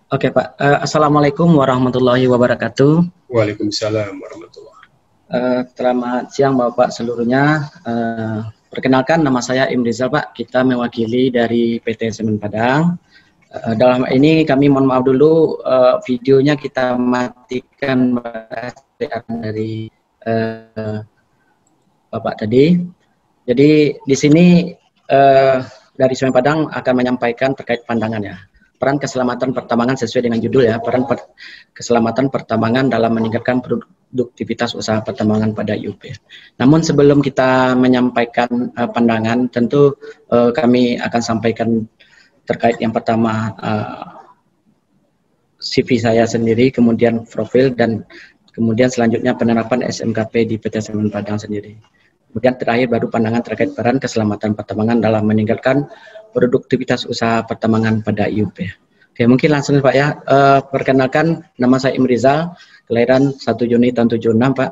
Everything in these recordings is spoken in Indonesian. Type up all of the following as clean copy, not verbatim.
Oke Pak, Assalamualaikum warahmatullahi wabarakatuh. Waalaikumsalam warahmatullahi. Selamat siang Bapak seluruhnya. Perkenalkan nama saya Imrizal Pak, kita mewakili dari PT Semen Padang. Dalam ini kami mohon maaf dulu, videonya kita matikan dari Bapak tadi. Jadi di sini dari Semen Padang akan menyampaikan terkait pandangannya. Peran keselamatan pertambangan sesuai dengan judul ya, peran keselamatan pertambangan dalam meningkatkan produktivitas usaha pertambangan pada IUP. Namun sebelum kita menyampaikan pandangan, tentu kami akan sampaikan terkait yang pertama CV saya sendiri, kemudian profil, dan kemudian selanjutnya penerapan SMKP di PT Semen Padang sendiri. Kemudian terakhir baru pandangan terkait peran keselamatan pertambangan dalam meningkatkan produktivitas usaha pertambangan pada IUP. Oke, mungkin langsung Pak ya. Perkenalkan, nama saya Imrizal, kelahiran 1 Juni tahun 76 Pak.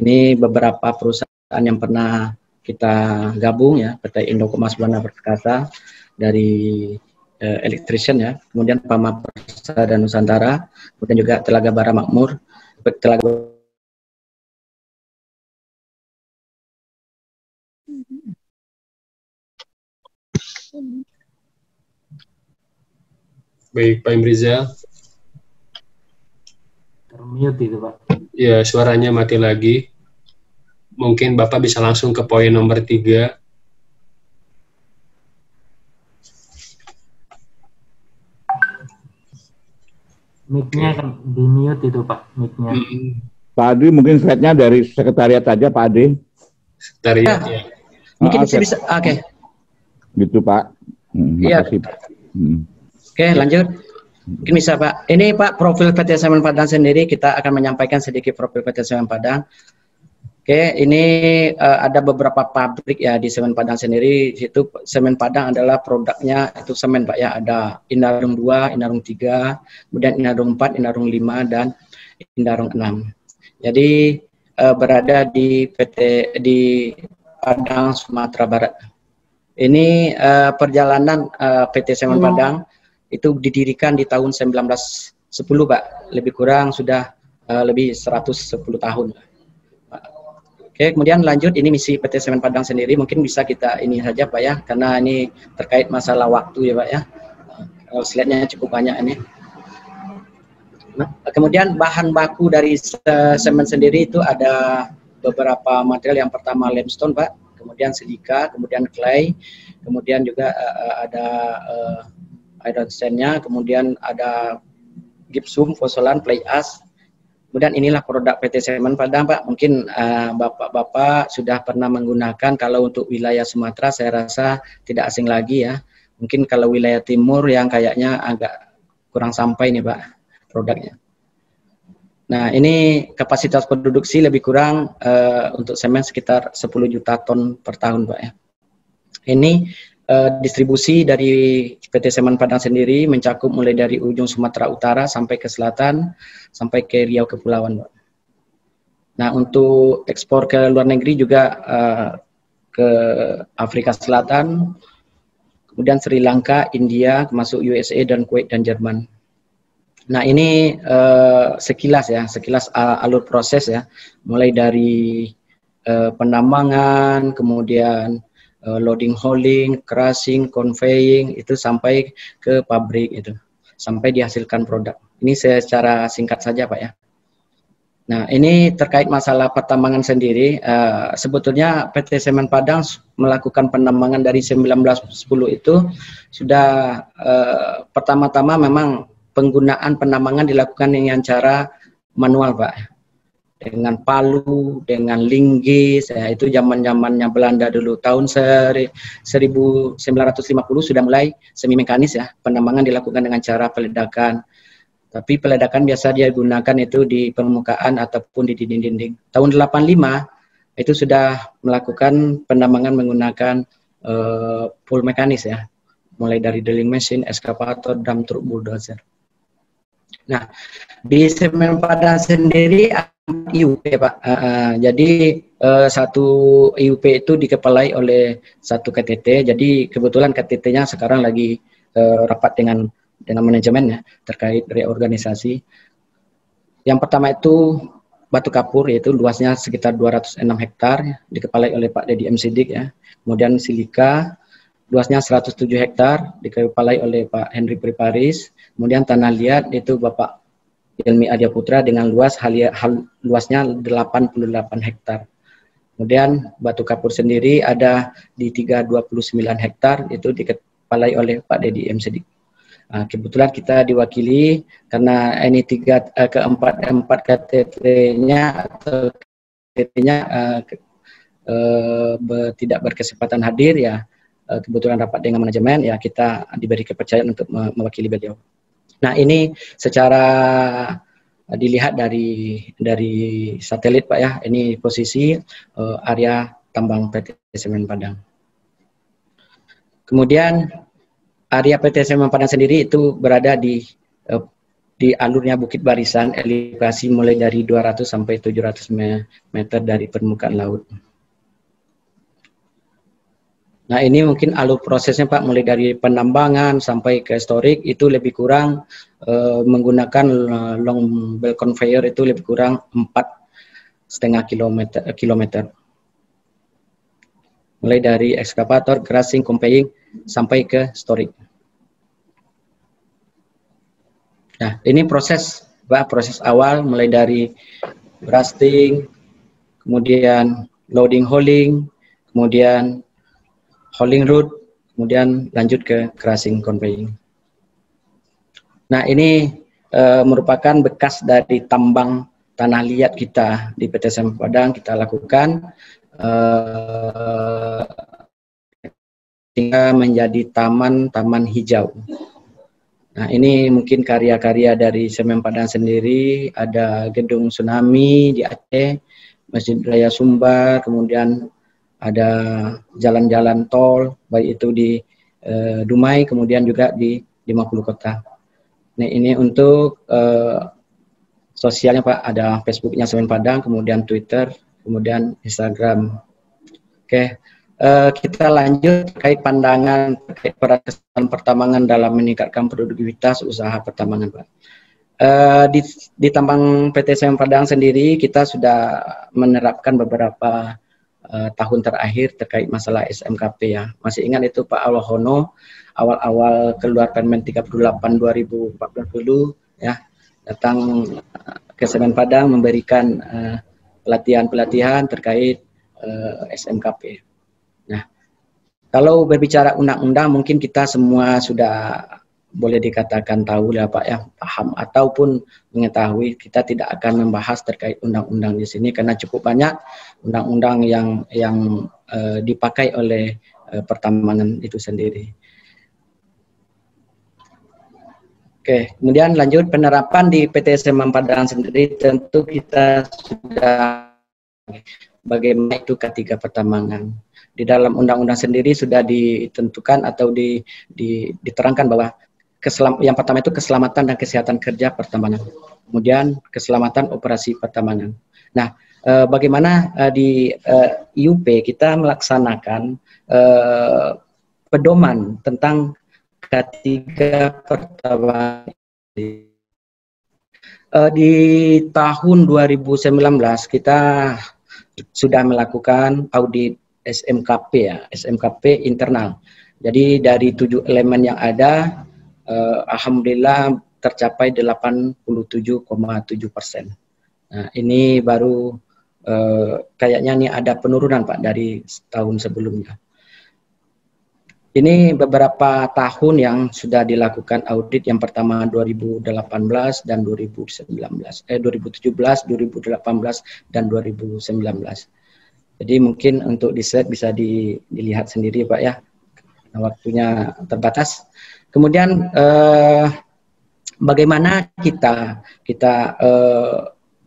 Ini beberapa perusahaan yang pernah kita gabung ya, PT Indokomas Buana Perkasa dari electrician ya, kemudian Pama Persa dan Nusantara, kemudian juga Telaga Bara Makmur, Telaga Baik, Pak Imrizal. Termute itu, Pak. Ya, suaranya mati lagi. Mungkin Bapak bisa langsung ke poin nomor 3. Mic-nya kan di mute itu, Pak, mic-nya. Pak Adi, mungkin slide-nya dari sekretariat aja, Pak Adi. Sekretariat ya. Mungkin bisa, oke. Gitu, Pak. Iya. Oke, lanjut. Mungkin bisa, Pak. Ini Pak, profil PT Semen Padang sendiri, kita akan menyampaikan sedikit profil PT Semen Padang. Oke, ini ada beberapa pabrik ya di Semen Padang sendiri. Itu Semen Padang adalah produknya itu semen Pak ya. Ada Indarung 2, Indarung 3, kemudian Indarung 4, Indarung 5, dan Indarung 6. Jadi berada di Padang, Sumatera Barat. Ini perjalanan PT Semen Padang itu didirikan di tahun 1910 Pak. Lebih kurang sudah lebih 110 tahun. Oke, kemudian lanjut, ini misi PT Semen Padang sendiri, mungkin bisa kita ini saja Pak ya, karena ini terkait masalah waktu ya Pak ya. Slide-nya cukup banyak ini. Nah, kemudian bahan baku dari semen sendiri itu ada beberapa material. Yang pertama limestone Pak, kemudian silika, kemudian clay, kemudian juga ada iron sand-nya, kemudian ada gypsum, pozolan, fly ash. Kemudian inilah produk PT Semen Padang Pak. Mungkin Bapak-Bapak sudah pernah menggunakan. Kalau untuk wilayah Sumatera saya rasa tidak asing lagi ya. Mungkin kalau wilayah timur yang kayaknya agak kurang sampai nih Pak produknya. Nah, ini kapasitas produksi lebih kurang untuk semen sekitar 10 juta ton per tahun Pak ya. Ini distribusi dari PT Semen Padang sendiri mencakup mulai dari ujung Sumatera Utara sampai ke selatan, sampai ke Riau Kepulauan. Nah, untuk ekspor ke luar negeri juga ke Afrika Selatan, kemudian Sri Lanka, India, termasuk USA dan Kuwait dan Jerman. Nah, ini sekilas ya, sekilas alur proses ya, mulai dari penambangan, kemudian loading, hauling, crushing, conveying, itu sampai ke pabrik itu, sampai dihasilkan produk. Ini secara singkat saja Pak ya. Nah, ini terkait masalah pertambangan sendiri, sebetulnya PT Semen Padang melakukan penambangan dari 1910 itu sudah pertama-tama memang penggunaan penambangan dilakukan dengan cara manual Pak. Dengan palu, dengan linggis, ya, itu zaman-zamannya Belanda dulu. Tahun 1950 sudah mulai semi mekanis ya, penambangan dilakukan dengan cara peledakan. Tapi peledakan biasa dia gunakan itu di permukaan ataupun di dinding-dinding. Tahun 85 itu sudah melakukan penambangan menggunakan full mekanis ya, mulai dari drilling machine, eskavator, drum truck, bulldozer. Nah, di Semen Padang sendiri IUP Pak. Jadi satu IUP itu dikepalai oleh satu KTT. Jadi kebetulan KTT-nya sekarang lagi rapat dengan dengan manajemen ya terkait reorganisasi. Yang pertama itu Batu Kapur, yaitu luasnya sekitar 206 hektar dikepalai oleh Pak Dedi M. Siddiq ya. Kemudian Silika luasnya 107 hektar dikepalai oleh Pak Henry Priparis. Kemudian tanah liat itu Bapak Ilmi Adia Putra dengan luasnya 88 hektar. Kemudian Batu Kapur sendiri ada di 329 hektar itu dikepalai oleh Pak Dedi M. Siddiq. Kebetulan kita diwakili karena ini keempat KTT-nya atau KTT-nya tidak berkesempatan hadir ya, kebetulan rapat dengan manajemen ya, kita diberi kepercayaan untuk mewakili beliau. Nah, ini secara dilihat dari satelit Pak ya, ini posisi area tambang PT Semen Padang. Kemudian area PT Semen Padang sendiri itu berada di alurnya Bukit Barisan, elevasi mulai dari 200 sampai 700 meter dari permukaan laut. Nah, ini mungkin alur prosesnya Pak, mulai dari penambangan sampai ke storage itu lebih kurang menggunakan long belt conveyor itu lebih kurang 4,5 kilometer. Mulai dari ekskavator, crushing, conveying sampai ke storage. Nah, ini proses Pak, proses awal mulai dari blasting, kemudian loading hauling, kemudian hauling route, kemudian lanjut ke crushing conveying. Nah, ini merupakan bekas dari tambang tanah liat kita di PT Semen Padang kita lakukan sehingga menjadi taman hijau. Nah, ini mungkin karya-karya dari Semen Padang sendiri, ada gedung tsunami di Aceh, Masjid Raya Sumbar, kemudian ada jalan-jalan tol, baik itu di Dumai, kemudian juga di 50 kota. Nah, ini untuk sosialnya Pak, ada Facebooknya Semen Padang, kemudian Twitter, kemudian Instagram. Oke. Kita lanjut terkait pandangan terkait peran kesehatan pertambangan dalam meningkatkan produktivitas usaha pertambangan, Pak. Di tambang PT Semen Padang sendiri kita sudah menerapkan beberapa tahun terakhir terkait masalah SMKP ya. Masih ingat itu Pak Alwahono awal-awal keluar Permen 38 2014 dulu ya, datang ke Semen Padang memberikan pelatihan-pelatihan terkait SMKP. Nah, kalau berbicara undang-undang mungkin kita semua sudah boleh dikatakan tahu ya Pak ya, paham ataupun mengetahui. Kita tidak akan membahas terkait undang-undang di sini karena cukup banyak undang-undang yang dipakai oleh pertambangan itu sendiri. Oke, kemudian lanjut penerapan di PT Semen Padang sendiri, tentu kita sudah bagaimana itu K3 pertambangan. Di dalam undang-undang sendiri sudah ditentukan atau diterangkan bahwa yang pertama itu keselamatan dan kesehatan kerja pertambangan. Kemudian keselamatan operasi pertambangan. Nah, bagaimana di IUP kita melaksanakan pedoman tentang K3 pertambangan. Di tahun 2019 kita sudah melakukan audit SMKP ya, SMKP internal. Jadi dari 7 elemen yang ada, alhamdulillah tercapai 87,7%. Nah, ini baru kayaknya ini ada penurunan Pak dari tahun sebelumnya. Ini beberapa tahun yang sudah dilakukan audit, yang pertama 2018 dan 2017, 2018 dan 2019. Jadi mungkin untuk di slide bisa dilihat sendiri Pak ya, waktunya terbatas. Kemudian bagaimana kita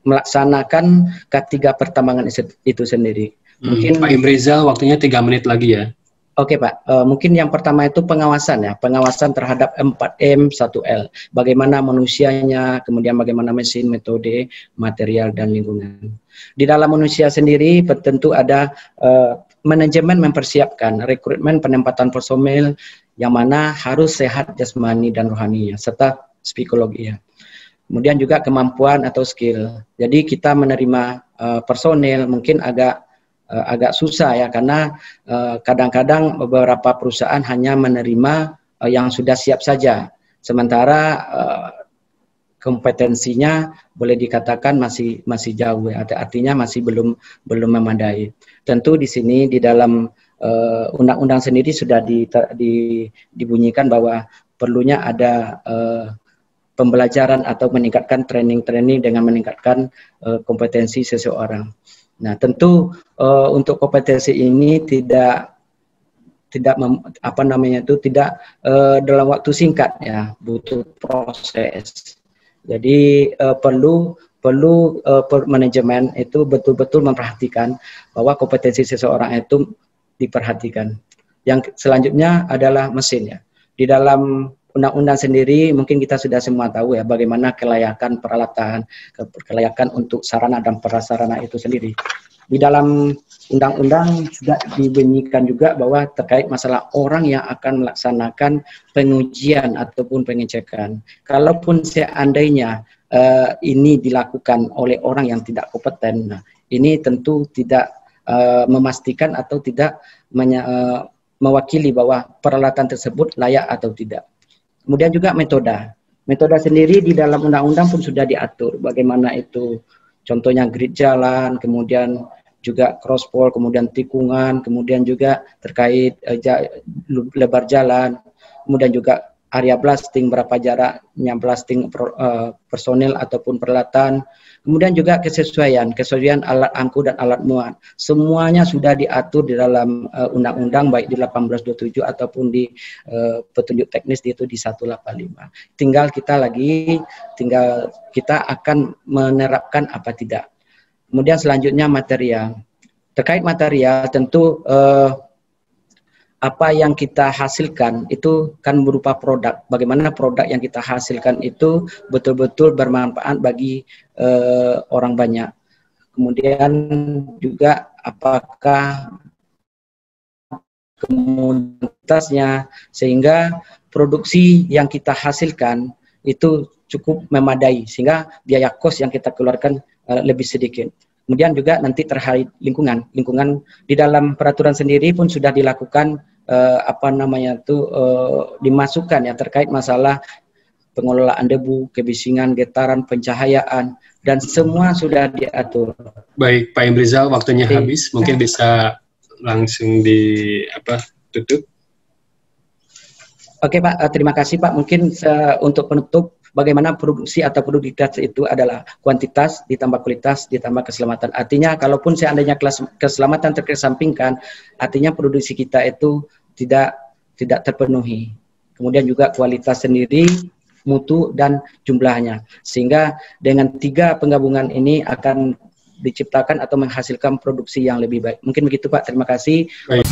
melaksanakan K3 pertambangan itu sendiri. Mungkin Pak Imrizal, waktunya 3 menit lagi ya. Oke Pak, mungkin yang pertama itu pengawasan ya, pengawasan terhadap 4M 1L. Bagaimana manusianya, kemudian bagaimana mesin, metode, material, dan lingkungan. Di dalam manusia sendiri tentu ada manajemen mempersiapkan rekrutmen penempatan personil yang mana harus sehat jasmani dan rohaninya serta psikologi ya. Kemudian juga kemampuan atau skill. Jadi kita menerima personil mungkin agak susah ya, karena kadang-kadang beberapa perusahaan hanya menerima yang sudah siap saja. Sementara kompetensinya boleh dikatakan masih jauh ya, artinya masih belum memadai. Tentu di sini di dalam undang-undang sendiri sudah dibunyikan bahwa perlunya ada pembelajaran atau meningkatkan training dengan meningkatkan kompetensi seseorang. Nah, tentu untuk kompetensi ini tidak dalam waktu singkat ya, butuh proses. Jadi perlu manajemen itu betul-betul memperhatikan bahwa kompetensi seseorang itu diperhatikan. Yang selanjutnya adalah mesin ya. Di dalam undang-undang sendiri mungkin kita sudah semua tahu ya bagaimana kelayakan peralatan, kelayakan untuk sarana dan prasarana itu sendiri. Di dalam undang-undang sudah dibunyikan juga bahwa terkait masalah orang yang akan melaksanakan pengujian ataupun pengecekan. Kalaupun seandainya ini dilakukan oleh orang yang tidak kompeten, nah, ini tentu tidak memastikan atau tidak mewakili bahwa peralatan tersebut layak atau tidak. Kemudian juga metode. Metode sendiri di dalam undang-undang pun sudah diatur bagaimana itu. Contohnya grid jalan, kemudian juga crosspol, kemudian tikungan, kemudian juga terkait lebar jalan, kemudian juga area blasting, berapa jaraknya blasting personil ataupun peralatan, kemudian juga kesesuaian alat angkut dan alat muat. Semuanya sudah diatur di dalam undang-undang baik di 1827 ataupun di petunjuk teknis itu di 185. Tinggal kita akan menerapkan apa tidak. Kemudian selanjutnya material. Terkait material tentu apa yang kita hasilkan itu kan berupa produk. Bagaimana produk yang kita hasilkan itu betul-betul bermanfaat bagi orang banyak. Kemudian juga apakah komunitasnya sehingga produksi yang kita hasilkan itu cukup memadai sehingga biaya kos yang kita keluarkan lebih sedikit. Kemudian juga nanti terkait lingkungan di dalam peraturan sendiri pun sudah dilakukan dimasukkan ya terkait masalah pengelolaan debu, kebisingan, getaran, pencahayaan dan semua sudah diatur. Baik, Pak Imrizal, waktunya habis, mungkin bisa langsung tutup. Oke Pak, terima kasih Pak. Mungkin untuk penutup, bagaimana produksi atau produktivitas itu adalah kuantitas ditambah kualitas ditambah keselamatan. Artinya kalaupun seandainya keselamatan terkesampingkan, artinya produksi kita itu tidak terpenuhi. Kemudian juga kualitas sendiri, mutu dan jumlahnya. Sehingga dengan 3 penggabungan ini akan diciptakan atau menghasilkan produksi yang lebih baik. Mungkin begitu Pak, terima kasih. Baik.